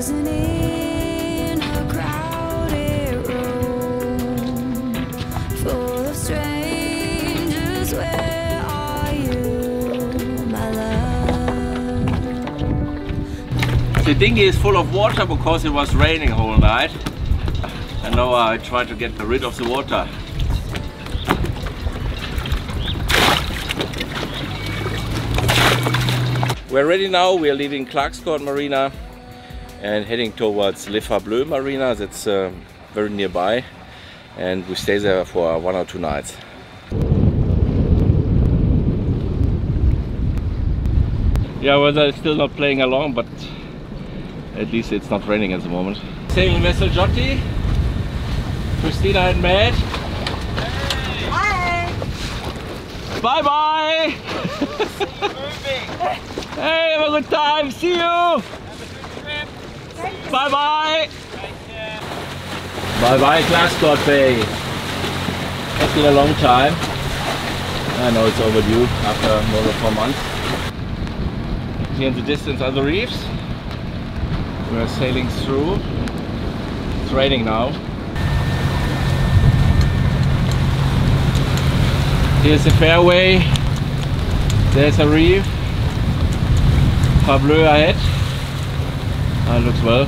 frozen in a crowded room full of strangers. Where are you, my love? The dinghy is full of water because it was raining the whole night. And now I try to get rid of the water. We're ready now. We are leaving Clarkscourt Marina and heading towards Le Bleu Marina. That's very nearby, and we stay there for 1 or 2 nights. Yeah, weather is still not playing along, but at least it's not raining at the moment. Sailing vessel Jotti, Christina and Matt. Hi! Bye bye! Hey, have a good time. See you. Have a good trip. Bye bye. Bye bye, Clarkscourt Bay. It's been a long time. I know it's overdue after more than 4 months. Here in the distance are the reefs. We are sailing through. It's raining now. Here's the fairway. There's a reef. Bleu ahead. Looks well.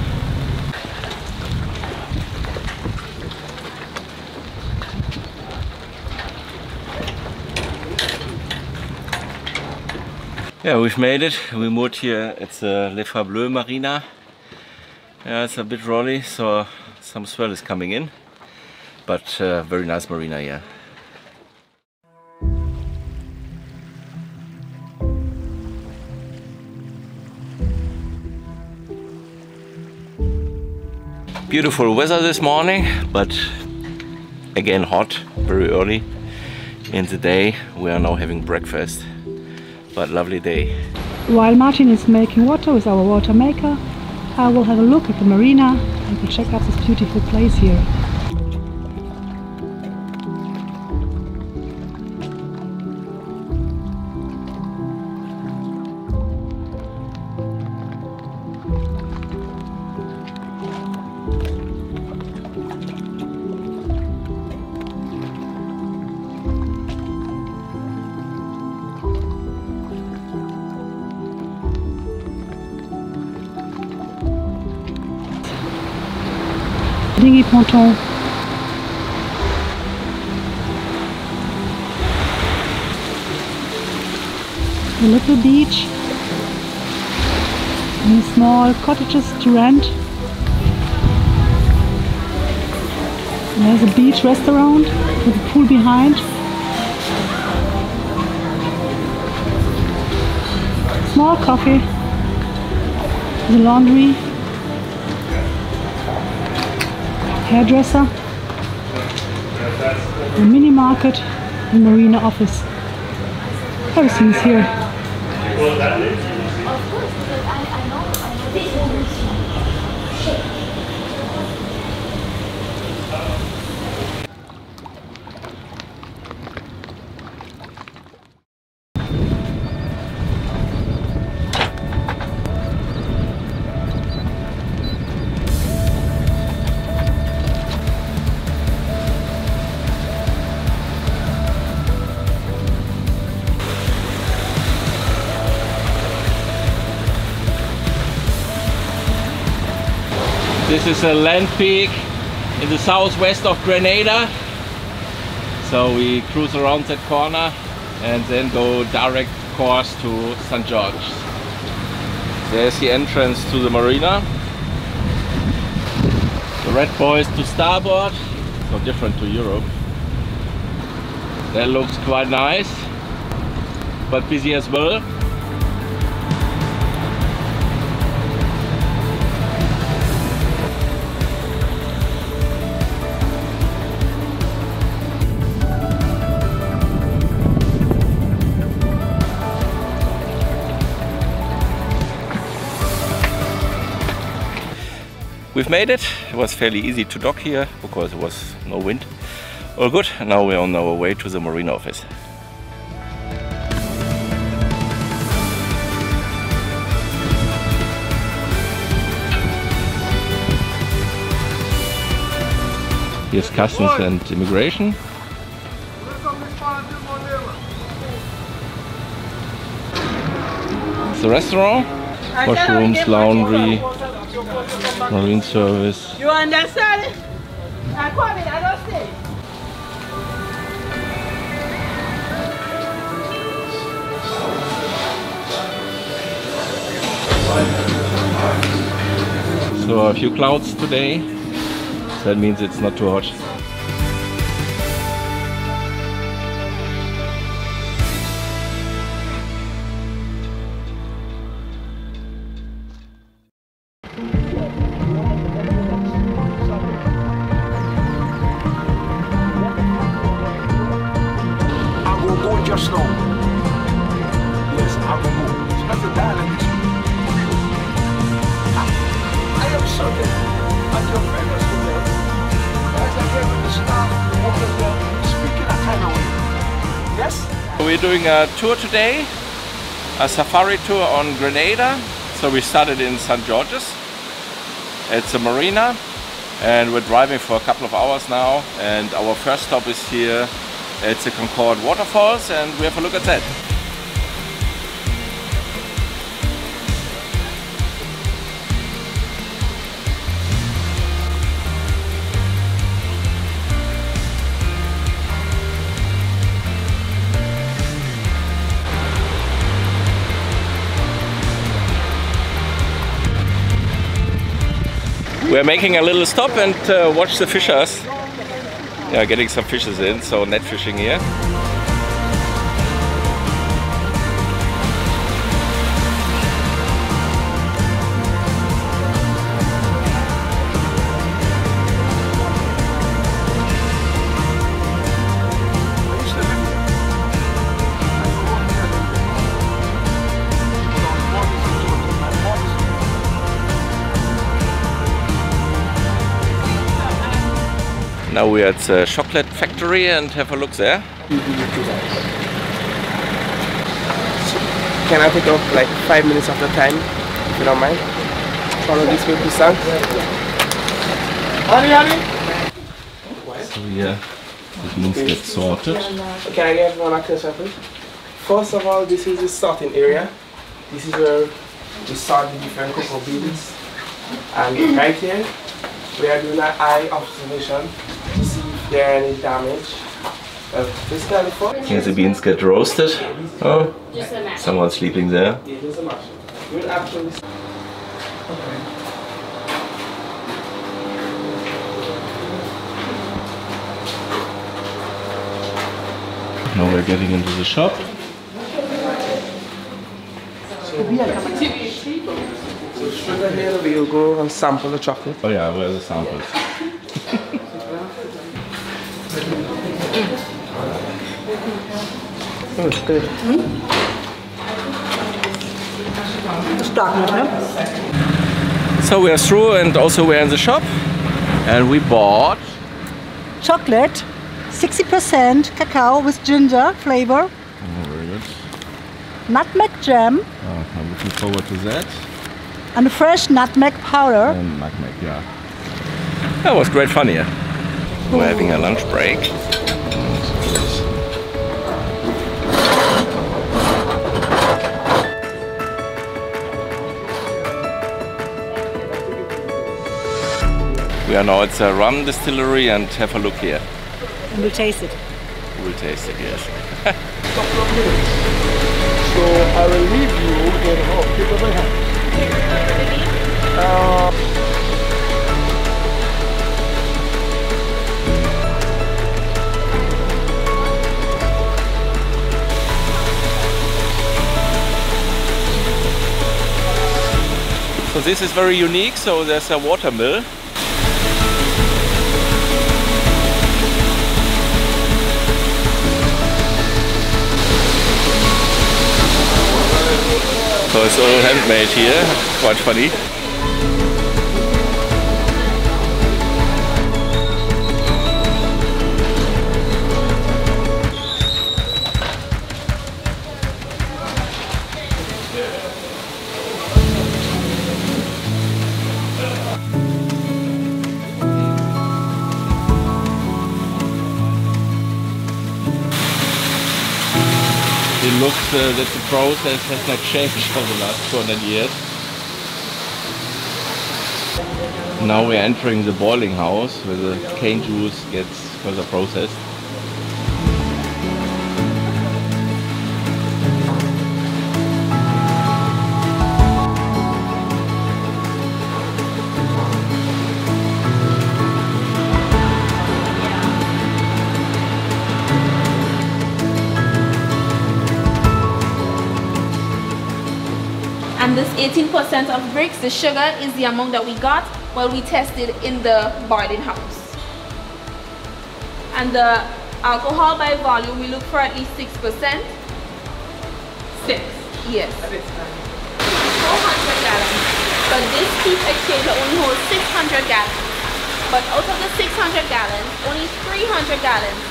Yeah, we've made it. We moored here at the Le Bleu Marina. Yeah, it's a bit rolly, so some swell is coming in, but very nice marina here. Beautiful weather this morning, but again hot, very early in the day. We are now having breakfast, but lovely day. While Martin is making water with our water maker, I will have a look at the marina and will check out this beautiful place here. Dinghy ponton. A little beach and small cottages to rent. There's a beach restaurant with a pool behind. Small coffee, the laundry, hairdresser, a mini market, and marina office. Everything is here. This is a land peak in the southwest of Grenada. So we cruise around that corner and then go direct course to St. George. There's the entrance to the marina. The red buoys to starboard, so different to Europe. That looks quite nice, but busy as well. We've made it. It was fairly easy to dock here because there was no wind. All good. Now we're on our way to the marina office. Here's customs and immigration. It's the restaurant. Washrooms, laundry, marine service. You understand? I come in, I don't stay. So a few clouds today. That means it's not too hot. Just now. Yes, I will move. It's not the dialect. I am certain that your friends today, as I gave the staff over there, speaking a kind of way. Yes? We're doing a tour today, a safari tour on Grenada. So we started in St. George's. It's a marina and we're driving for a couple of hours now, and our first stop is here. It's the Concord Waterfalls, and we have a look at that. We're making a little stop and watch the fishers. Yeah, getting some fishes in, so net fishing here. Now we're at the chocolate factory and have a look there. Can I take off like 5 minutes of the time, if you don't mind? Follow this way, please, son. So yeah, the beans get sorted. Can I get one access, please? First of all, this is the sorting area. This is where we sort the different cocoa beans. And right here, we are doing an eye observation to see if there are any damage. Here the beans get roasted. Oh, someone's sleeping there. Now we're getting into the shop. So sugar here, we'll go and sample the chocolate. Oh yeah, where are the samples? Good. So we are through, and also we're in the shop, and we bought chocolate, 60% cacao with ginger flavor, oh, very good. nutmeg jam, I'm looking forward to that. and fresh nutmeg powder. And nutmeg, yeah. That was great fun here. We're having a lunch break. We are now at the rum distillery and have a look here. And we'll taste it. We'll taste it, yes. Couple of minutes. So I will leave you in home. Keep my hand. So this is very unique. So there's a water mill. So it's all handmade here, quite funny. It looks that the process has not changed for the last 200 years. Now we're entering the boiling house where the cane juice gets further processed. And this 18% of bricks, the sugar, is the amount that we got while we tested in the boiling house. And the alcohol by volume, we look for at least 6%. 6? Yes. 400 gallons. But this heat exchanger only holds 600 gallons. But out of the 600 gallons, only 300 gallons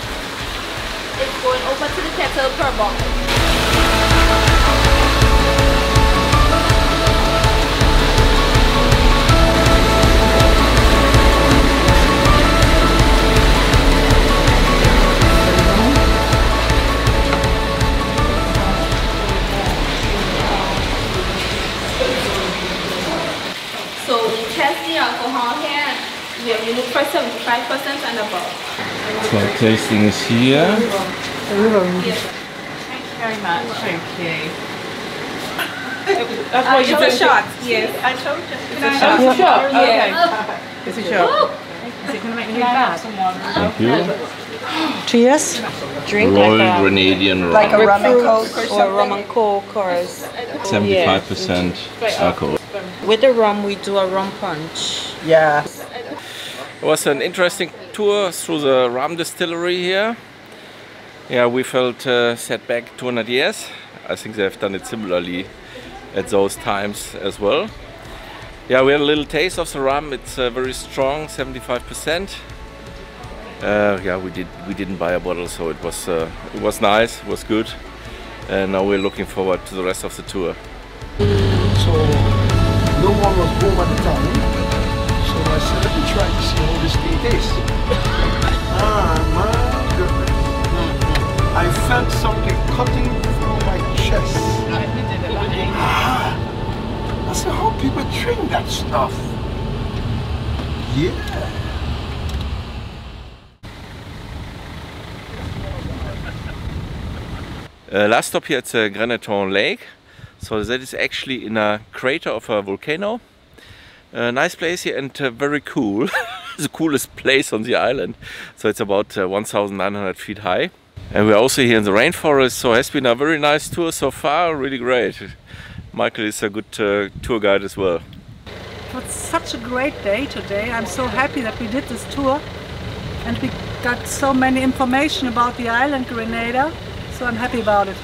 is going over to the kettle per bottle. So we test the alcohol here and we look for 75% and above. So tasting is here. Yes. Thank you very much. Thank you. That's why you took shots. Yes. I told you. It's a shot. Okay. Yeah. It's a shot. Is it going to make me bad? Thank you. Cheers. Drink Royal like a, Grenadian rum. Like a rum and coke or or rum and coke or 75% alcohol. with the rum we do a rum punch. Yeah. It was an interesting tour through the rum distillery here. Yeah, we felt set back 200 years. I think they have done it similarly at those times as well. Yeah, we had a little taste of the rum. It's very strong, 75%. Yeah, we didn't buy a bottle, so it was nice, it was good. And now we're looking forward to the rest of the tour. So no one was home at the time. So I said, let me try to see how this thing tastes. Ah, my goodness. I felt something cutting through my chest. Ah, I said, how people drink that stuff? Yeah. Last stop here at the Grenada Lake. So that is actually in a crater of a volcano. Nice place here and very cool. The coolest place on the island. So it's about 1,900 feet high. And we're also here in the rainforest, so it has been a very nice tour so far, really great. Michael is a good tour guide as well. It was such a great day today. I'm so happy that we did this tour and we got so many information about the island Grenada, so I'm happy about it.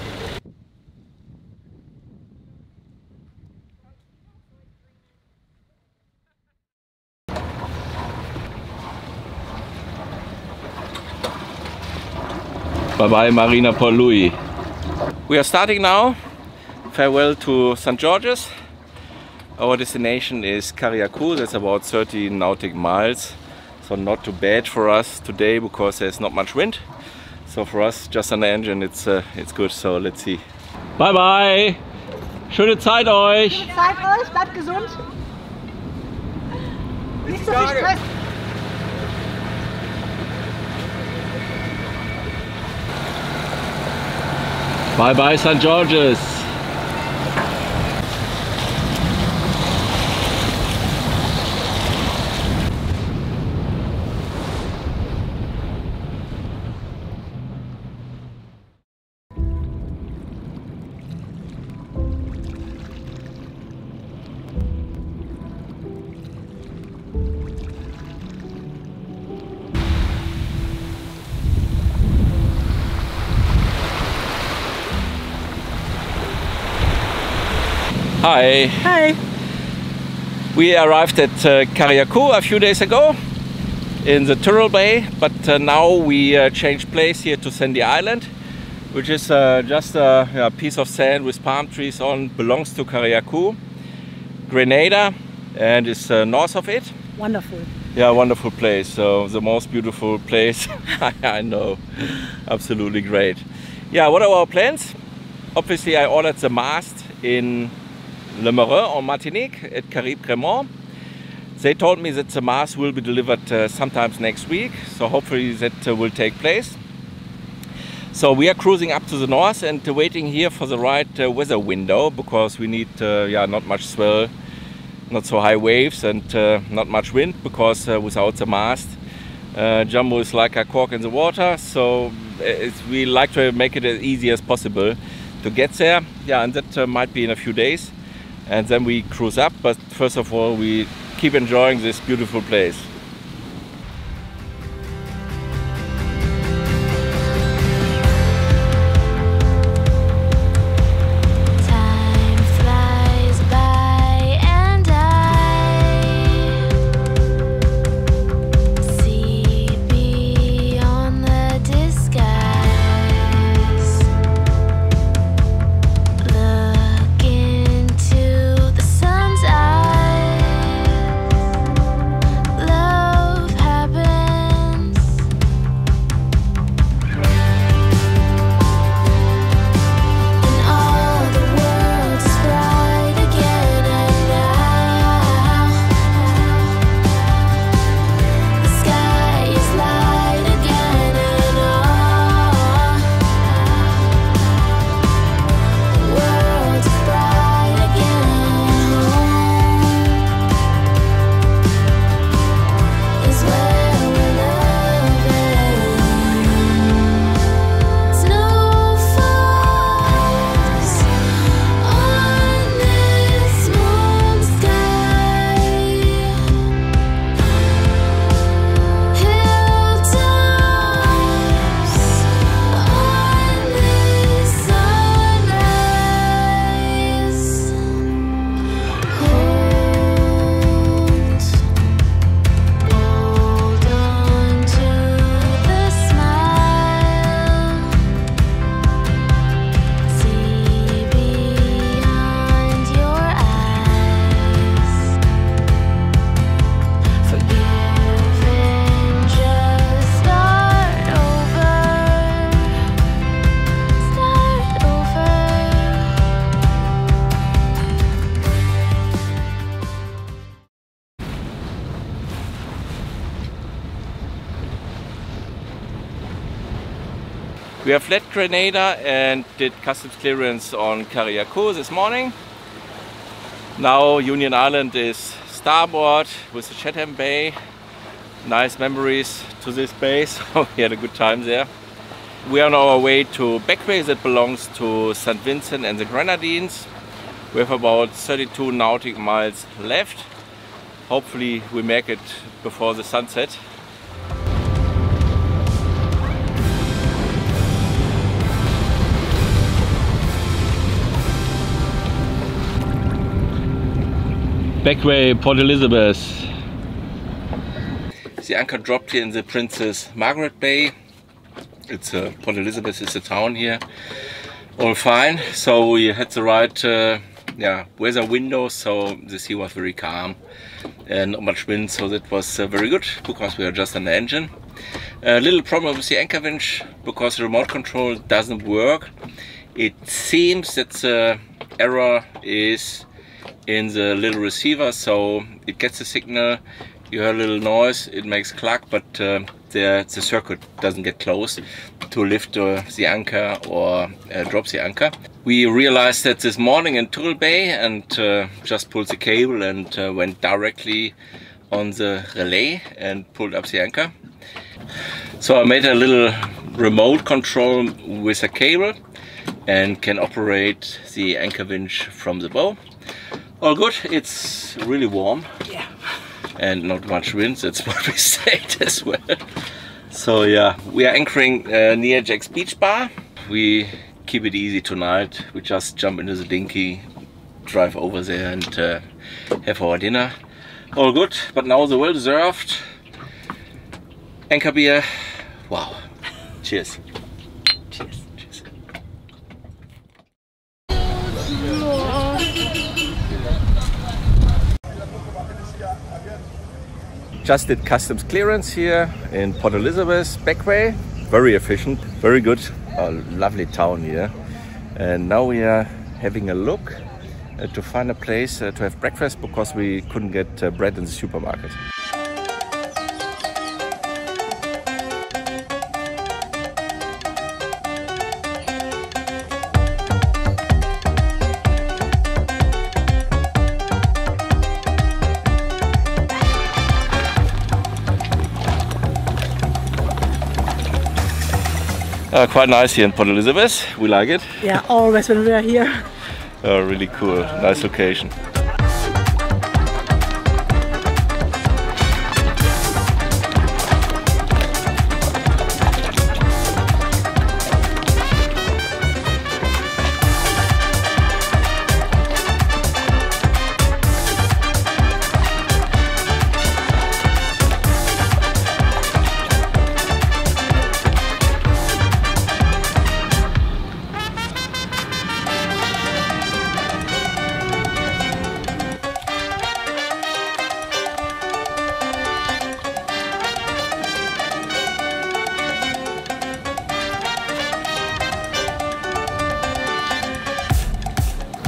Bye-bye Marina Port Louis. We are starting now. Farewell to St. George's. Our destination is Carriacou. That's about 30 nautical miles. So not too bad for us today because there's not much wind. So for us, just an engine, it's good. So let's see. Bye-bye. Schöne Zeit euch. Zeit euch, bleibt gesund. Nicht so viel Stress. Bye-bye St. George's. Hi. Hi. We arrived at Carriacou a few days ago in the Tyrrell Bay, but now we changed place here to Sandy Island, which is just a piece of sand with palm trees on, belongs to Carriacou, Grenada, and is north of it. Wonderful. Yeah, wonderful place. So the most beautiful place I know. Absolutely great. Yeah, what are our plans? Obviously I ordered the mast in Le Marais on Martinique at Carriacou. They told me that the mast will be delivered sometimes next week, so hopefully that will take place. So we are cruising up to the north and waiting here for the right weather window, because we need not much swell, not so high waves, and not much wind, because without the mast Jambo is like a cork in the water. So we like to make it as easy as possible to get there. Yeah, and that might be in a few days, and then we cruise up. But first of all, we keep enjoying this beautiful place. We have left Grenada and did customs clearance on Carriacou this morning. Now Union Island is starboard with the Chatham Bay. Nice memories to this bay, so we had a good time there. We are on our way to Bequia, that belongs to St. Vincent and the Grenadines. We have about 32 nautical miles left. Hopefully we make it before the sunset. Bequia, Port Elizabeth. The anchor dropped here in the Princess Margaret Bay. It's Port Elizabeth is the town here. All fine. So we had the right weather window, so the sea was very calm and not much wind, so that was very good because we are just on the engine. A little problem with the anchor winch because the remote control doesn't work. It seems that the error is in the little receiver, so it gets a signal, you hear a little noise, it makes clack, but the circuit doesn't get closed to lift the anchor or drop the anchor. We realized that this morning in Turtle Bay and just pulled the cable and went directly on the relay and pulled up the anchor. So I made a little remote control with a cable and can operate the anchor winch from the bow. All good, it's really warm, and not much wind, that's what we said as well. So yeah, we are anchoring near Jack's Beach Bar. We keep it easy tonight, we just jump into the dinghy, drive over there and have our dinner. All good, but now the well-deserved anchor beer. Wow, cheers. Cheers. Cheers. Just did customs clearance here in Port Elizabeth, Bequia. Very efficient, very good. A lovely town here. And now we are having a look to find a place to have breakfast because we couldn't get bread in the supermarket. Quite nice here in Port Elizabeth. We like it. Yeah, always when we are here. Really cool. Nice location.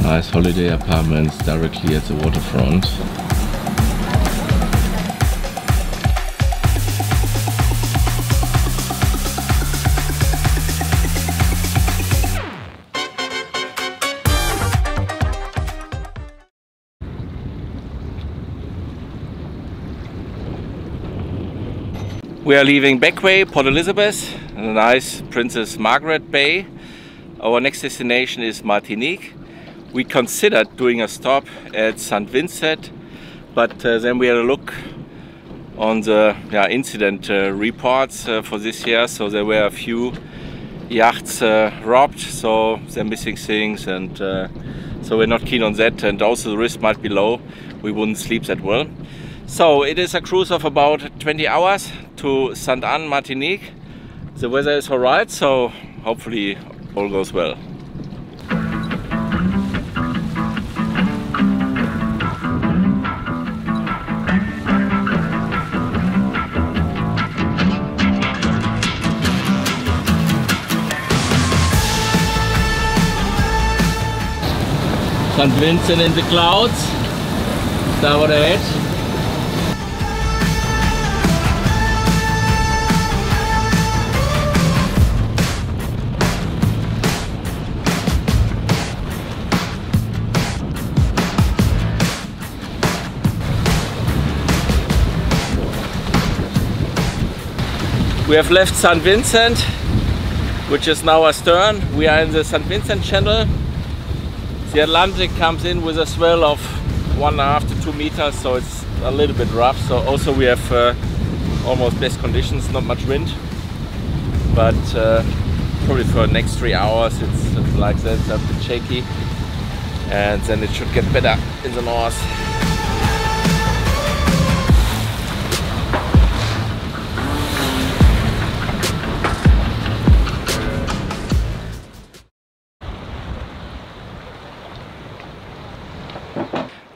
Nice holiday apartments directly at the waterfront. We are leaving Bequia, Port Elizabeth, a nice Princess Margaret Bay. Our next destination is Martinique. We considered doing a stop at St. Vincent, but then we had a look on the incident reports for this year. So there were a few yachts robbed, so they're missing things, and so we're not keen on that, and also the risk might be low. We wouldn't sleep that well. So it is a cruise of about 20 hours to Sainte-Anne, Martinique. The weather is alright, so hopefully all goes well. St. Vincent in the clouds, starboard ahead. We have left St. Vincent, which is now astern. We are in the St. Vincent Channel. The Atlantic comes in with a swell of 1.5 to 2 meters, so it's a little bit rough. So also we have almost best conditions, not much wind, but probably for the next 3 hours it's like that, it's a bit shaky, and then it should get better in the north.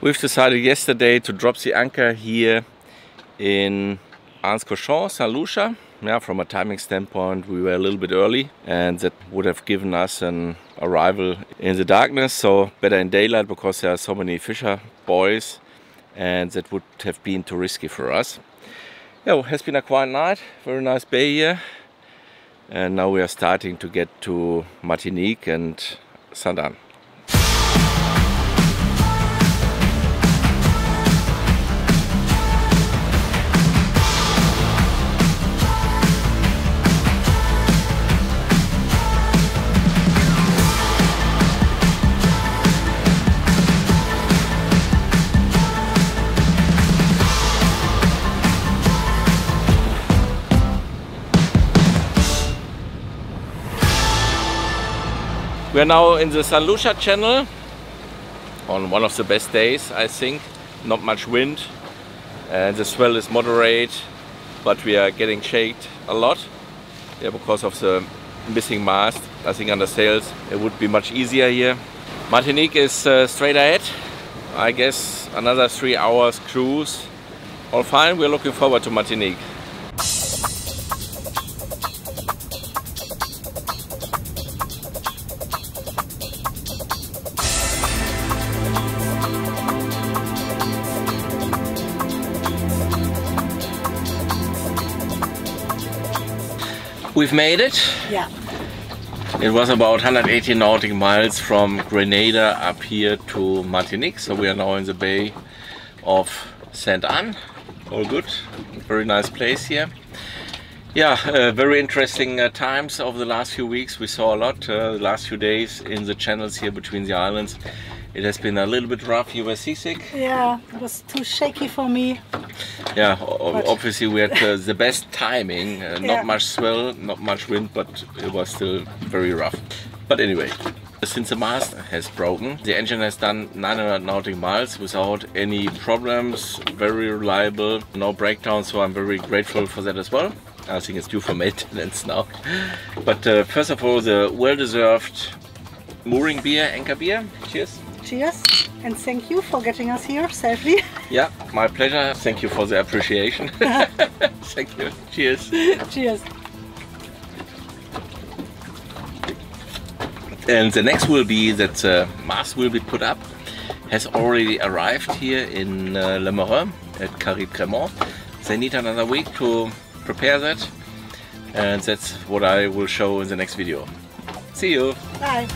We've decided yesterday to drop the anchor here in Anse-Cochon, St. Lucia. Yeah, from a timing standpoint, we were a little bit early, and that would have given us an arrival in the darkness, so better in daylight because there are so many fisher boys, and that would have been too risky for us. Yeah, it has been a quiet night, very nice bay here, and now we are starting to get to Martinique and Sainte-Anne. We are now in the St. Lucia Channel on one of the best days, I think. Not much wind, and the swell is moderate, but we are getting shaked a lot, yeah, because of the missing mast. I think under sails it would be much easier here. Martinique is straight ahead. I guess another 3 hours cruise. All fine, we're looking forward to Martinique. We've made it. Yeah. It was about 180 nautical miles from Grenada up here to Martinique. So we are now in the bay of Sainte-Anne. All good. Very nice place here. Yeah, very interesting times over the last few weeks. We saw a lot the last few days in the channels here between the islands. It has been a little bit rough. You were seasick? Yeah, it was too shaky for me. Yeah, obviously we had the best timing. Not much swell, not much wind, but it was still very rough. But anyway, since the mast has broken, the engine has done 900 nautical miles without any problems. Very reliable, no breakdowns, so I'm very grateful for that as well. I think it's due for maintenance now. But first of all, the well-deserved mooring beer, anchor beer. Cheers. Cheers, and thank you for getting us here safely. Yeah, my pleasure. Thank you for the appreciation. Thank you. Cheers. Cheers. And the next will be that the mast will be put up. Has already arrived here in Le Marin at Carriacou. They need another week to prepare that, and that's what I will show in the next video. See you. Bye.